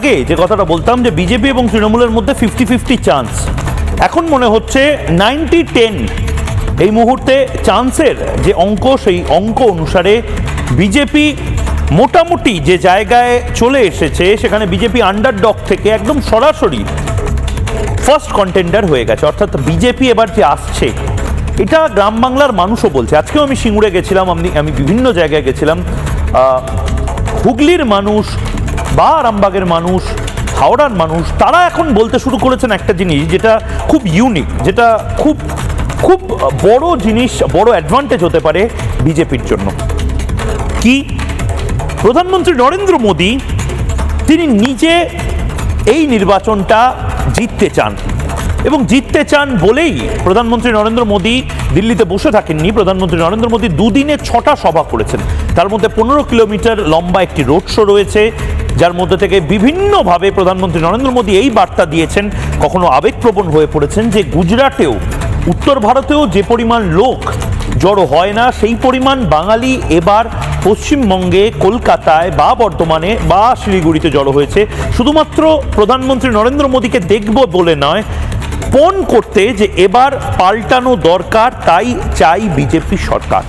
আগে যে কথাটা বলতাম যে বিজেপি এবং তৃণমূলের মধ্যে 50-50 চান্স, এখন মনে হচ্ছে 90-10 এই মুহূর্তে চান্সের যে অঙ্ক, সেই অঙ্ক অনুসারে বিজেপি মোটামুটি যে জায়গায় চলে এসেছে সেখানে বিজেপি আন্ডারডগ থেকে একদম সরাসরি ফার্স্ট কন্টেন্ডার হয়ে গেছে। অর্থাৎ বিজেপি এবার যে আসছে এটা গ্রাম বাংলার মানুষও বলছে। আজকেও আমি সিঙ্গুরে গেছিলাম, আমি বিভিন্ন জায়গায় গেছিলাম। হুগলির মানুষ বা আরামবাগের মানুষ, হাওড়ার মানুষ, তারা এখন বলতে শুরু করেছেন একটা জিনিস যেটা খুব ইউনিক, যেটা খুব খুব বড় জিনিস, বড় অ্যাডভান্টেজ হতে পারে বিজেপির জন্য। কি? প্রধানমন্ত্রী নরেন্দ্র মোদী তিনি নিজে এই নির্বাচনটা জিততে চান, এবং জিততে চান বলেই প্রধানমন্ত্রী নরেন্দ্র মোদী দিল্লিতে বসে থাকেননি। প্রধানমন্ত্রী নরেন্দ্র মোদী দুদিনে 6টা সভা করেছেন, তার মধ্যে 15 কিলোমিটার লম্বা একটি রোড শো রয়েছে, যার মধ্যে থেকে বিভিন্নভাবে প্রধানমন্ত্রী নরেন্দ্র মোদী এই বার্তা দিয়েছেন, কখনো আবেগপ্রবণ হয়ে পড়েছেন যে গুজরাটেও, উত্তর ভারতেও যে পরিমাণ লোক জড়ো হয় না সেই পরিমাণ বাঙালি এবার পশ্চিমবঙ্গে, কলকাতায় বা বর্ধমানে বা শিলিগুড়িতে জড়ো হয়েছে, শুধুমাত্র প্রধানমন্ত্রী নরেন্দ্র মোদীকে দেখব বলে নয়, পণ করতে যে এবার পাল্টানো দরকার, তাই চাই বিজেপি সরকার।